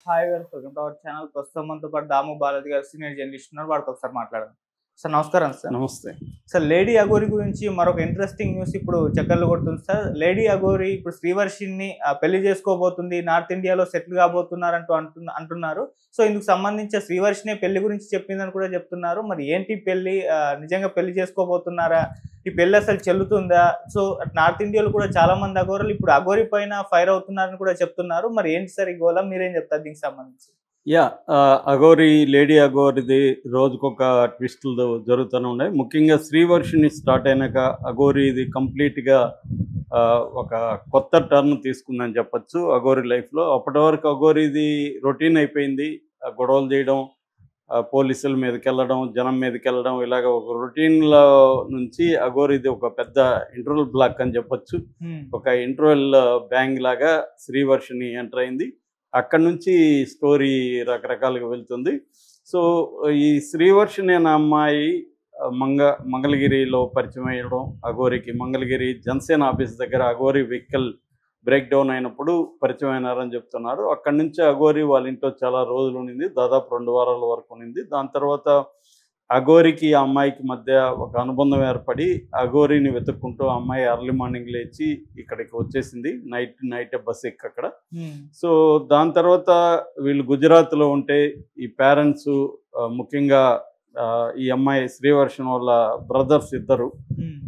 Hi welcome to our channel. ప్రస్తుతం మనతో పాటు దాము బాలాజీ గారు సీనియర్ జర్నలిస్ట్ ఉన్నారు. వాడితో ఒకసారి మాట్లాడదాం. సార్ నమస్కారం సార్. నమస్తే. సార్ లేడీ అఘోరి గురించి మరొక ఇంట్రెస్టింగ్ న్యూస్ ఇప్పుడు చక్కర్లు కొడుతుంది సార్. లేడీ అఘోరి ఇప్పుడు శ్రీవర్షిని పెళ్లి చేసుకోబోతుంది, నార్త్ ఇండియాలో సెటిల్ కాబోతున్నారంటూ అంటున్నారు. సో ఇందుకు సంబంధించి శ్రీవర్షినే పెళ్లి గురించి చెప్పిందని కూడా చెప్తున్నారు. మరి ఏంటి పెళ్లి, నిజంగా పెళ్లి చేసుకోబోతున్నారా, ఈ పెళ్లి అసలు చెల్లుతుందా? సో నార్త్ ఇండియాలో కూడా చాలా మంది అఘోరలు ఇప్పుడు అఘోరి పైన ఫైర్ అవుతున్నారని కూడా చెప్తున్నారు. మరి ఏంటి సార్ ఈ గోళం, మీరేం చెప్తారు దీనికి సంబంధించి? అఘోరి, లేడీ అఘోరిది రోజుకొక ట్విస్టులు జరుగుతూనే ఉన్నాయి. ముఖ్యంగా శ్రీవర్షిని స్టార్ట్ అయినాక అఘోరిది కంప్లీట్గా ఒక కొత్త టర్న్ తీసుకుందని చెప్పచ్చు అఘోరి లైఫ్లో. అప్పటి వరకు అఘోరిది రొటీన్ అయిపోయింది. గొడవలు చేయడం, పోలీసుల మీదకి వెళ్ళడం, జనం మీదకి వెళ్ళడం, ఇలాగ ఒక రొటీన్లో నుంచి అఘోరిది ఒక పెద్ద ఇంటర్వల్ బ్లాక్ అని చెప్పచ్చు. ఒక ఇంటర్వల్ బ్యాంగ్ లాగా శ్రీవర్షిని ఎంటర్ అయింది. అక్కడి నుంచి స్టోరీ రకరకాలుగా వెళ్తుంది. సో ఈ శ్రీవర్షిని అనే అమ్మాయి మంగళగిరిలో పరిచయం అయ్యడం అఘోరికి. మంగళగిరి జనసేన ఆఫీస్ దగ్గర అఘోరి వెహికల్ బ్రేక్ డౌన్ అయినప్పుడు పరిచయం అయినారని చెప్తున్నారు. అక్కడి నుంచి అఘోరి వాళ్ళ ఇంట్లో చాలా రోజులు ఉండింది, దాదాపు 2 వారాల వరకు ఉండింది. దాని తర్వాత అఘోరికి ఆ అమ్మాయికి మధ్య ఒక అనుబంధం ఏర్పడి అఘోరిని వెతుక్కుంటూ ఆ అమ్మాయి అర్లీ మార్నింగ్ లేచి ఇక్కడికి వచ్చేసింది. నైట్ బస్ ఎక్కి అక్కడ. సో దాని తర్వాత వీళ్ళు గుజరాత్లో ఉంటే ఈ పేరెంట్స్, ముఖ్యంగా ఈ అమ్మాయి శ్రీవర్షన్ వాళ్ళ బ్రదర్స్ ఇద్దరు,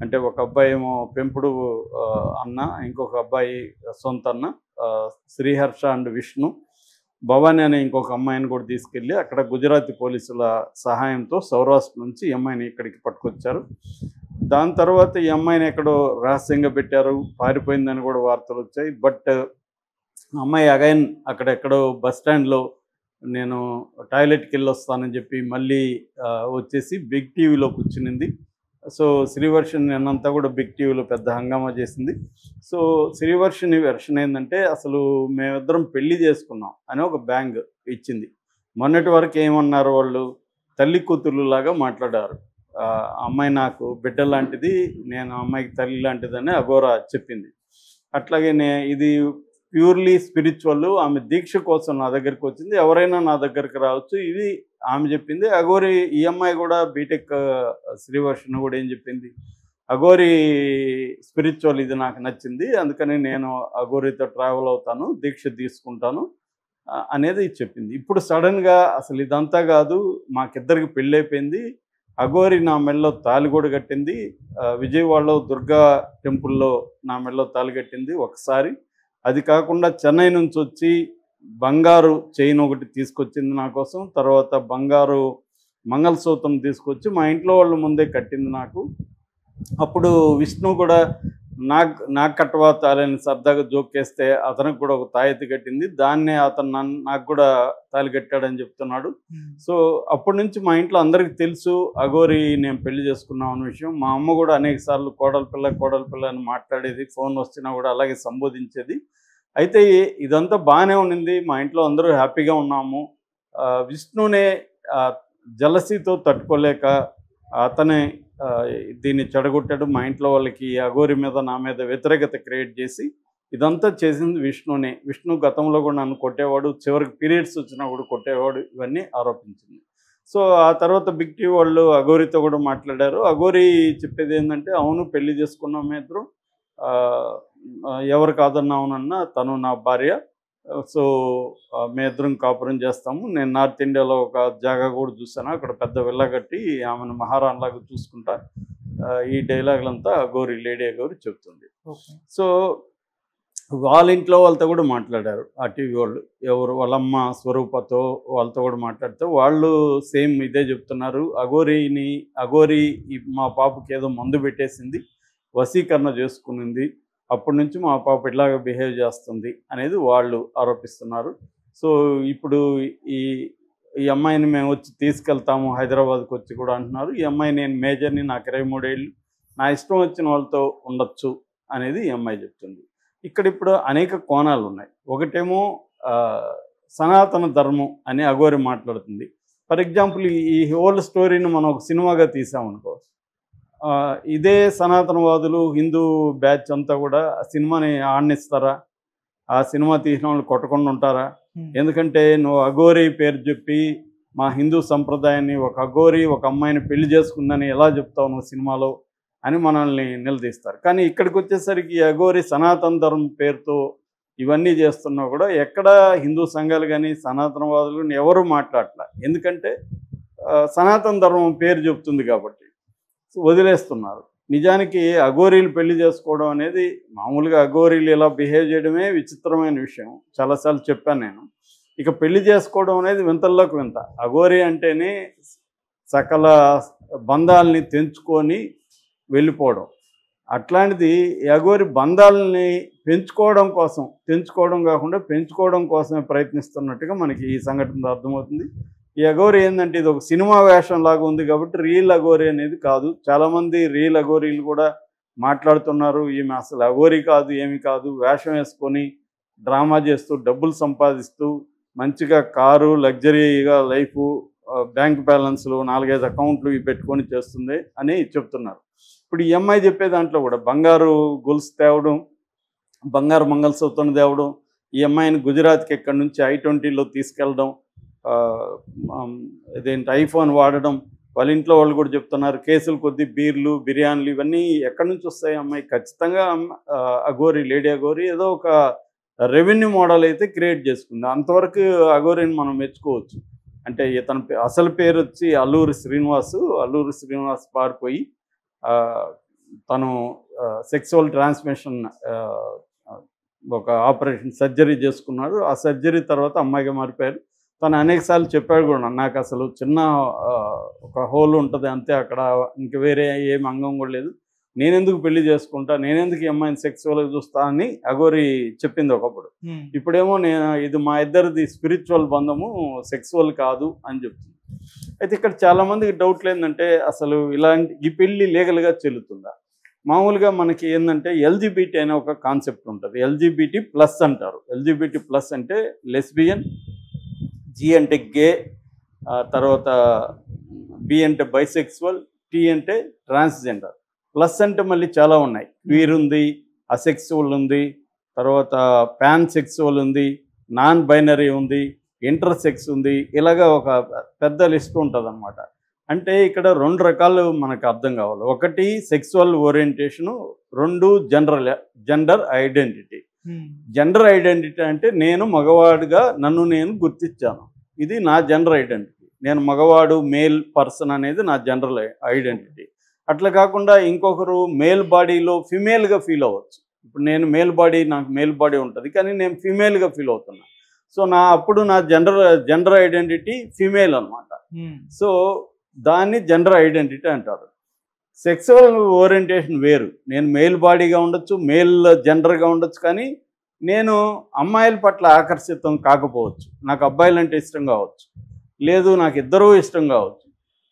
అంటే ఒక అబ్బాయి ఏమో పెంపుడు అన్న, ఇంకొక అబ్బాయి సొంత అన్న, శ్రీహర్ష అండ్ విష్ణు, భవానీ అనే ఇంకొక అమ్మాయిని కూడా తీసుకెళ్ళి అక్కడ గుజరాతీ పోలీసుల సహాయంతో సౌరాష్ట్ర నుంచి ఈ అమ్మాయిని ఇక్కడికి పట్టుకొచ్చారు. దాని తర్వాత ఈ అమ్మాయిని ఎక్కడో రహస్యంగా పెట్టారు, పారిపోయిందని కూడా వార్తలు వచ్చాయి. బట్ అమ్మాయి అగైన్ అక్కడెక్కడో బస్ స్టాండ్లో నేను టాయిలెట్కి వెళ్ళి వస్తానని చెప్పి మళ్ళీ వచ్చేసి బిగ్ టీవీలో కూర్చునింది. సో శ్రీవర్షిని నిన్నంతా కూడా బిగ్ టీవీలో పెద్ద హంగామా చేసింది. సో శ్రీవర్షిని వెర్షన్ ఏంటంటే, అసలు మేమిద్దరం పెళ్లి చేసుకున్నాం అని ఒక బ్యాంగ్ ఇచ్చింది. మొన్నటి వరకు ఏమన్నారు వాళ్ళు, తల్లి కూతురు లాగా మాట్లాడారు. అమ్మాయి నాకు బిడ్డ లాంటిది, నేను అమ్మాయికి తల్లి లాంటిదని అఘోరా చెప్పింది. అట్లాగే ఇది ప్యూర్లీ స్పిరిచువల్, ఆమె దీక్ష కోసం నా దగ్గరికి వచ్చింది, ఎవరైనా నా దగ్గరికి రావచ్చు, ఇది ఆమె చెప్పింది. అఘోరి ఈ అమ్మాయి కూడా బీటెక్ శ్రీవర్షిని కూడా ఏం చెప్పింది, అఘోరి స్పిరిచువల్ ఇది నాకు నచ్చింది, అందుకని నేను అఘోరితో ట్రావెల్ అవుతాను, దీక్ష తీసుకుంటాను అనేది చెప్పింది. ఇప్పుడు సడన్గా అసలు ఇదంతా కాదు, మాకిద్దరికి పెళ్ళి అయిపోయింది, అఘోరి నా మెడలో తాళి కూడా కట్టింది, విజయవాడలో దుర్గా టెంపుల్లో నా మెడలో తాళి కట్టింది ఒకసారి. అది కాకుండా చెన్నై నుంచి వచ్చి బంగారు చైన్ ఒకటి తీసుకొచ్చింది నా కోసం. తర్వాత బంగారు మంగళసూత్రం తీసుకొచ్చి మా ఇంట్లో వాళ్ళ ముందే కట్టింది నాకు. అప్పుడు విష్ణు కూడా నాకు కట్టవా తాళని సరదాగా జోకేస్తే అతనికి కూడా ఒక తాయెత్తి కట్టింది, దాన్నే అతను నాకు కూడా తాళి కట్టాడని చెప్తున్నాడు. సో అప్పటి నుంచి మా ఇంట్లో అందరికీ తెలుసు అఘోరి నేను పెళ్లి చేసుకున్నాం అనే విషయం. మా అమ్మ కూడా అనేక సార్లు కోడల పిల్ల అని మాట్లాడేది, ఫోన్ వచ్చినా కూడా అలాగే సంబోధించేది. అయితే ఇదంతా బాగానే ఉండింది, మా ఇంట్లో అందరూ హ్యాపీగా ఉన్నాము. విష్ణునే జలసీతో తట్టుకోలేక అతనే దీన్ని చెడగొట్టాడు. మా ఇంట్లో వాళ్ళకి అఘోరి మీద నా మీద వ్యతిరేకత క్రియేట్ చేసి ఇదంతా చేసింది విష్ణునే. విష్ణు గతంలో కూడా నన్ను కొట్టేవాడు, చివరికి పీరియడ్స్ వచ్చినా కూడా కొట్టేవాడు, ఇవన్నీ ఆరోపించింది. సో ఆ తర్వాత బిగ్ టీవీ వాళ్ళు అఘోరితో కూడా మాట్లాడారు. అఘోరి చెప్పేది ఏంటంటే, అవును పెళ్లి చేసుకున్నాం మీ ఇద్దరు, ఎవరు కాదన్నావునన్నా తను నా భార్య, సో మేము ఇద్దరం కాపురం చేస్తాము, నేను నార్త్ ఇండియాలో ఒక జాగా కూడా చూసాను, అక్కడ పెద్ద విల్లా కట్టి ఆమెను మహారాణిలాగా చూసుకుంటా, ఈ డైలాగులంతా అఘోరి, లేడీ అఘోరి చెప్తుంది. సో వాళ్ళ ఇంట్లో వాళ్ళతో కూడా మాట్లాడారు ఆ టీవీ వాళ్ళు, ఎవరు వాళ్ళమ్మ స్వరూపతో వాళ్ళతో కూడా మాట్లాడితే వాళ్ళు సేమ్ ఇదే చెప్తున్నారు. అఘోరి మా పాపకి ఏదో మందు పెట్టేసింది, వశీకరణ చేసుకునింది, అప్పటి నుంచి మా పాప ఇలాగ బిహేవ్ చేస్తుంది అనేది వాళ్ళు ఆరోపిస్తున్నారు. సో ఇప్పుడు ఈ అమ్మాయిని మేము వచ్చి తీసుకెళ్తాము హైదరాబాద్కి వచ్చి కూడా అంటున్నారు. ఈ అమ్మాయి నేను మేజర్ని, నాకు 23 ఏళ్ళు, నా ఇష్టం వచ్చిన వాళ్ళతో ఉండొచ్చు అనేది ఈ అమ్మాయి చెప్తుంది. ఇక్కడ ఇప్పుడు అనేక కోణాలు ఉన్నాయి. ఒకటేమో సనాతన ధర్మం అని అఘోరి మాట్లాడుతుంది. ఫర్ ఎగ్జాంపుల్ ఈ హోల్ స్టోరీని మనం ఒక సినిమాగా తీసామనుకో, ఇదే సనాతనవాదులు హిందూ బ్యాచ్ అంతా కూడా సినిమాని ఆడనిస్తారా? ఆ సినిమా తీసిన వాళ్ళు కొట్టకుండా ఉంటారా? ఎందుకంటే నువ్వు అఘోరీ పేరు చెప్పి మా హిందూ సంప్రదాయాన్ని ఒక అఘోరీ ఒక అమ్మాయిని పెళ్లి చేసుకుందని ఎలా చెప్తావు నువ్వు సినిమాలో అని మనల్ని నిలదీస్తారు. కానీ ఇక్కడికి వచ్చేసరికి ఈ అఘోరీ సనాతన ధర్మం పేరుతో ఇవన్నీ చేస్తున్నా కూడా ఎక్కడ హిందూ సంఘాలు కానీ సనాతనవాదులు కానీ ఎవరు మాట్లాడట్లా. ఎందుకంటే సనాతన ధర్మం పేరు చెప్తుంది కాబట్టి వదిలేస్తున్నారు. నిజానికి అఘోరీలు పెళ్లి చేసుకోవడం అనేది మామూలుగా అఘోరీలు ఇలా బిహేవ్ చేయడమే విచిత్రమైన విషయం. చాలాసార్లు చెప్పాను నేను. ఇక పెళ్లి చేసుకోవడం అనేది వింతల్లోకి వింత. అఘోరీ అంటేనే సకల బంధాలని తెంచుకొని వెళ్ళిపోవడం. అట్లాంటిది అఘోరీ బంధాలని తెంచుకోవడం కాకుండా పెంచుకోవడం కోసమే ప్రయత్నిస్తున్నట్టుగా మనకి ఈ సంఘటన అర్థమవుతుంది. ఈ అఘోరీ ఏంటంటే ఇది ఒక సినిమా వేషం లాగా ఉంది కాబట్టి రియల్ అఘోరీ అనేది కాదు. చాలామంది రియల్ అఘోరీలు కూడా మాట్లాడుతున్నారు ఈమె అసలు అఘోరీ కాదు, ఏమి కాదు, వేషం వేసుకొని డ్రామా చేస్తూ డబ్బులు సంపాదిస్తూ మంచిగా కారు లగ్జరీగా లైఫ్ బ్యాంక్ బ్యాలెన్స్లు 4-5 అకౌంట్లు పెట్టుకొని చేస్తుంది అని చెప్తున్నారు. ఇప్పుడు ఈ అమ్మాయి చెప్పే దాంట్లో కూడా బంగారు గొలుసు తేవడం, బంగారు మంగళసూత్రం తేవడం, ఈ అమ్మాయిని గుజరాత్కి ఎక్కడి నుంచి I-20లో తీసుకెళ్ళడం, ఇదేంటి ఐఫోన్ వాడడం, వాళ్ళ ఇంట్లో వాళ్ళు కూడా చెప్తున్నారు కేసులు కొద్దీ బీర్లు బిర్యానీలు ఇవన్నీ ఎక్కడి నుంచి వస్తాయి అమ్మాయి? ఖచ్చితంగా అఘోరీ లేడీ అఘోరీ ఏదో ఒక రెవెన్యూ మోడల్ అయితే క్రియేట్ చేసుకుంది. అంతవరకు అఘోరీని మనం మెచ్చుకోవచ్చు. అంటే ఇతని అసలు పేరు వచ్చి అల్లూరి శ్రీనివాస్ పారిపోయి తను సెక్సువల్ ట్రాన్స్మిషన్ ఒక ఆపరేషన్ సర్జరీ చేసుకున్నాడు. ఆ సర్జరీ తర్వాత అమ్మాయిగా మారిపోయారు. తను అనేకసార్లు చెప్పాడు కూడా, నాకు అసలు చిన్న ఒక హోల్ ఉంటుంది అంతే, అక్కడ ఇంక వేరే ఏం అంగం కూడా లేదు, నేనెందుకు పెళ్లి చేసుకుంటా, నేనెందుకు ఈ అమ్మాయిని సెక్సువల్గా చూస్తా అని అఘోరీ చెప్పింది ఒకప్పుడు. ఇప్పుడేమో ఇది మా ఇద్దరిది స్పిరిచువల్ బంధము, సెక్సువల్ కాదు అని చెప్తుంది. అయితే ఇక్కడ చాలామందికి డౌట్లు ఏంటంటే అసలు ఈ పెళ్ళి లీగల్గా చెల్లుతుందా? మామూలుగా మనకి ఏంటంటే ఎల్జిబిటీ అనే ఒక కాన్సెప్ట్ ఉంటుంది. ఎల్జిబిటీ ప్లస్ అంటారు. ఎల్జిబిటీ ప్లస్ అంటే లెస్బియన్, జి అంటే గే, తర్వాత బి అంటే బైసెక్సువల్, టీ అంటే ట్రాన్స్జెండర్, ప్లస్ అంటే మళ్ళీ చాలా ఉన్నాయి. క్వీర్ ఉంది, అసెక్సువల్ ఉంది, తర్వాత పాన్ సెక్సువల్ ఉంది, నాన్ బైనరీ ఉంది, ఇంటర్సెక్స్ ఉంది. ఇలాగా ఒక పెద్ద లిస్ట్ ఉంటుంది అన్నమాట. అంటే ఇక్కడ 2 రకాలు మనకు అర్థం కావాలి. ఒకటి sexual orientation, 2 gender identity. Gender identity అంటే నేను మగవాడిగా నన్ను నేను గుర్తించాను, ఇది నా జెండర్ ఐడెంటిటీ, నేను మగవాడు మేల్ పర్సన్ అనేది నా జెండర్ ఐడెంటిటీ. అట్లా కాకుండా ఇంకొకరు మేల్ బాడీలో ఫిమేల్గా ఫీల్ అవ్వచ్చు. ఇప్పుడు నేను మేల్ బాడీ, నాకు మేల్ బాడీ ఉంటుంది కానీ నేను ఫిమేల్గా ఫీల్ అవుతున్నా. సో అప్పుడు నా జెండర్ ఐడెంటిటీ ఫిమేల్ అనమాట. సో దాన్ని జెండర్ ఐడెంటిటీ అంటారు. సెక్సువల్ ఓరియంటేషన్ వేరు. నేను మేల్ బాడీగా ఉండొచ్చు, మేల్ జెండర్గా ఉండొచ్చు, కానీ నేను అమ్మాయిల పట్ల ఆకర్షితం కాకపోవచ్చు, నాకు అబ్బాయిలంటే ఇష్టం కావచ్చు, లేదు నాకు ఇద్దరూ ఇష్టం కావచ్చు,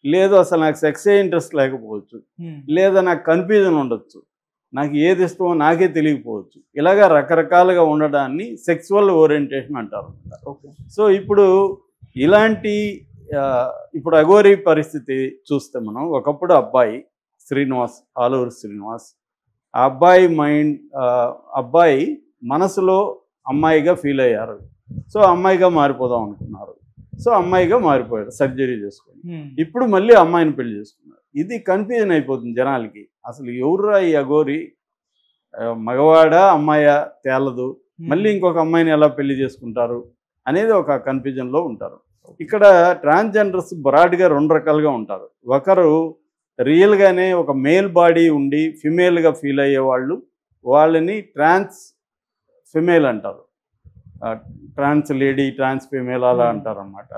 లేదు అసలు నాకు సెక్సే ఇంట్రెస్ట్ లేకపోవచ్చు, లేదా నాకు కన్ఫ్యూజన్ ఉండొచ్చు, నాకు ఏది ఇష్టమో నాకే తెలియకపోవచ్చు. ఇలాగా రకరకాలుగా ఉండడాన్ని సెక్సువల్ ఓరియంటేషన్ అంటారు. సో ఇప్పుడు ఇలాంటి ఇప్పుడు అఘోరీ పరిస్థితి చూస్తే మనం, ఒకప్పుడు అబ్బాయి శ్రీనివాస్, ఆలూరి శ్రీనివాస్, ఆ అబ్బాయి మనసులో అమ్మాయిగా ఫీల్ అయ్యారు. సో అమ్మాయిగా మారిపోదాం అనుకున్నారు. సో అమ్మాయిగా మారిపోయారు సర్జరీ చేసుకొని. ఇప్పుడు మళ్ళీ అమ్మాయిని పెళ్లి చేసుకున్నారు. ఇది కన్ఫ్యూజన్ అయిపోతుంది జనాలకి. అసలు ఎవరురా ఈ అఘోరీ, మగవాడా అమ్మాయా తేలదు, మళ్ళీ ఇంకొక అమ్మాయిని ఎలా పెళ్లి చేసుకుంటారు అనేది ఒక కన్ఫ్యూజన్లో ఉంటారు. ఇక్కడ ట్రాన్స్జెండర్స్ బ్రాడ్గా 2 రకాలుగా ఉంటారు. ఒకరు రియల్గానే ఒక మేల్ బాడీ ఉండి ఫిమేల్గా ఫీల్ అయ్యేవాళ్ళు, వాళ్ళని ట్రాన్స్ ఫిమేల్ అంటారు. ట్రాన్స్ లేడీ, ట్రాన్స్ ఫిమేల్ అలా అంటారు అన్నమాట.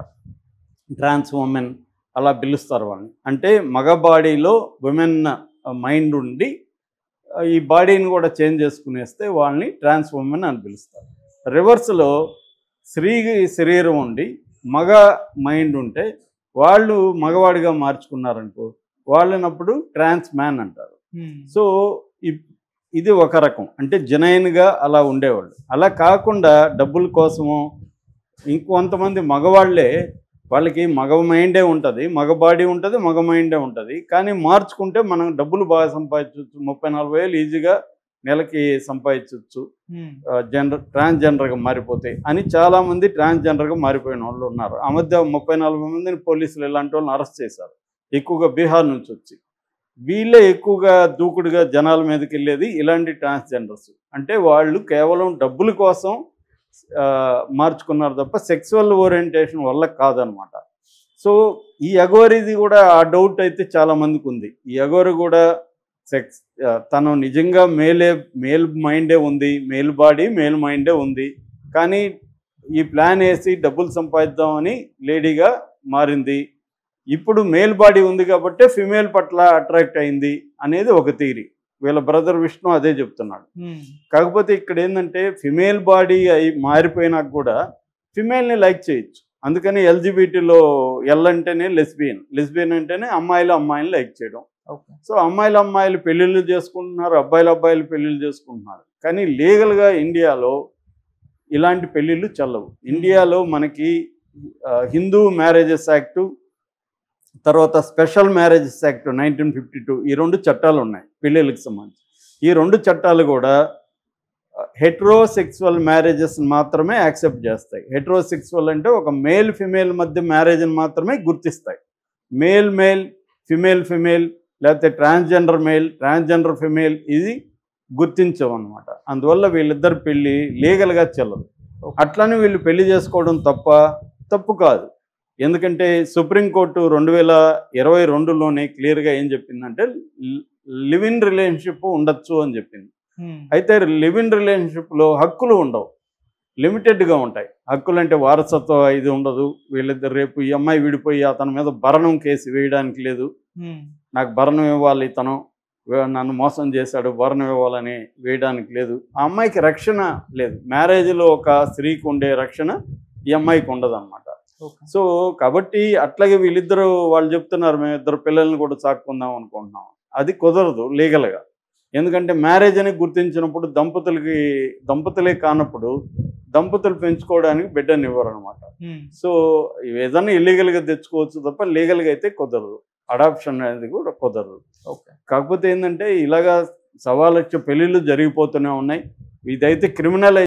ట్రాన్స్ ఉమెన్ అలా పిలుస్తారు వాళ్ళని. అంటే మగ బాడీలో ఉమెన్ మైండ్ ఉండి ఈ బాడీని కూడా చేంజ్ చేసుకునేస్తే వాళ్ళని ట్రాన్స్ ఉమెన్ అని పిలుస్తారు. రివర్స్లో స్త్రీ శరీరం ఉండి మగ మైండ్ ఉంటే వాళ్ళు మగవాడిగా మార్చుకున్నారనుకో, వాళ్ళనప్పుడు ట్రాన్స్ మ్యాన్ అంటారు. సో ఇది ఒక రకం, అంటే జెన్యున్గా అలా ఉండేవాళ్ళు. అలా కాకుండా డబ్బుల కోసమో ఇంకొంతమంది మగవాళ్ళే, వాళ్ళకి మగ మైండే ఉంటుంది, మగ బాడీ ఉంటుంది, మగ మైండే ఉంటుంది, కానీ మార్చుకుంటే మనం డబ్బులు బాగా సంపాదించవచ్చు. 30-40 వేలు ఈజీగా నెలకి సంపాదించవచ్చు ట్రాన్స్జెండర్గా మారిపోతే అని చాలామంది ట్రాన్స్జెండర్గా మారిపోయిన వాళ్ళు ఉన్నారు. ఆ మధ్య 34 మందిని పోలీసులు ఇలాంటి వాళ్ళని అరెస్ట్ చేశారు, ఎక్కువగా బీహార్ నుంచి వచ్చి. వీళ్ళే ఎక్కువగా దూకుడుగా జనాల మీదకి వెళ్ళేది ఇలాంటి ట్రాన్స్జెండర్స్. అంటే వాళ్ళు కేవలం డబ్బుల కోసం మార్చుకున్నారు తప్ప సెక్సువల్ ఓరియంటేషన్ వల్ల కాదనమాట. సో ఈ అఘోరీది కూడా ఆ డౌట్ అయితే చాలామందికి ఉంది. ఈ అఘోరి కూడా తను నిజంగా మేల్ మైండే ఉంది, మేల్ బాడీ మేల్ మైండే ఉంది, కానీ ఈ ప్లాన్ వేసి డబ్బులు సంపాదిద్దామని లేడీగా మారింది. ఇప్పుడు మేల్ బాడీ ఉంది కాబట్టి ఫిమేల్ పట్ల అట్రాక్ట్ అయింది అనేది ఒక థియరీ. వీళ్ళ బ్రదర్ విష్ణు అదే చెప్తున్నాడు. కాకపోతే ఇక్కడ ఏంటంటే ఫిమేల్ బాడీ అయి మారిపోయినాక కూడా ఫిమేల్ని లైక్ చేయొచ్చు. అందుకని ఎల్జిబిటీలో ఎల్ అంటేనే లెస్బియన్ అంటేనే అమ్మాయిలు లైక్ చేయడం. సో అమ్మాయిలు పెళ్ళిళ్ళు చేసుకుంటున్నారు, అబ్బాయిలు పెళ్ళిళ్ళు చేసుకుంటున్నారు. కానీ లీగల్గా ఇండియాలో ఇలాంటి పెళ్ళిళ్ళు చెల్లవు. ఇండియాలో మనకి హిందూ మ్యారేజెస్ యాక్టు, తర్వాత స్పెషల్ మ్యారేజెస్ యాక్ట్ 1952, ఈ 2 చట్టాలు ఉన్నాయి పెళ్ళిళ్ళకి సంబంధించి. ఈ 2 చట్టాలు కూడా హెట్రోసెక్సువల్ మ్యారేజెస్ మాత్రమే యాక్సెప్ట్ చేస్తాయి. హెట్రోసెక్సువల్ అంటే ఒక మేల్ ఫిమేల్ మధ్య మ్యారేజ్ని మాత్రమే గుర్తిస్తాయి. మేల్ ఫిమేల్ లేకపోతే ట్రాన్స్జెండర్ ఫిమేల్ ఇది గుర్తించవు అనమాట. అందువల్ల వీళ్ళిద్దరు పెళ్ళి లీగల్గా చెల్లదు. అట్లని వీళ్ళు పెళ్లి చేసుకోవడం తప్పు కాదు. ఎందుకంటే సుప్రీంకోర్టు 2022లోనే క్లియర్గా ఏం చెప్పిందంటే లివ్ ఇన్ రిలేషన్షిప్ ఉండొచ్చు అని చెప్పింది. అయితే లివ్ ఇన్ రిలేషన్షిప్లో హక్కులు ఉండవు, లిమిటెడ్గా ఉంటాయి. హక్కులు అంటే వారసత్వ ఇది ఉండదు. వీళ్ళిద్దరు రేపు ఈ అమ్మాయి విడిపోయి అతని మీద భరణం కేసు వేయడానికి లేదు. నాకు భరణం ఇవ్వాలి, ఇతను నన్ను మోసం చేశాడు, భరణం ఇవ్వాలని వేయడానికి లేదు. ఆ అమ్మాయికి రక్షణ లేదు. మ్యారేజ్లో ఒక స్త్రీకి ఉండే రక్షణ ఈ అమ్మాయికి ఉండదు అనమాట. సో కాబట్టి అట్లాగే వాళ్ళు చెప్తున్నారు మేము 2 పిల్లల్ని కూడా సాక్కుందాం అనుకుంటున్నాం. అది కుదరదు లీగల్గా. ఎందుకంటే మ్యారేజ్ అని గుర్తించినప్పుడు దంపతులే కానప్పుడు దంపతులు పెంచుకోవడానికి బిడ్డని ఇవ్వరు అనమాట. సో ఏదైనా ఇల్లీగల్గా తెచ్చుకోవచ్చు తప్ప లీగల్గా అయితే కుదరదు. అడాప్షన్ అనేది కూడా కుదరదు. కాకపోతే ఏంటంటే ఇలాగా 1,000,000 పెళ్ళిళ్ళు జరిగిపోతూనే ఉన్నాయి. ఇదైతే క్రిమినల్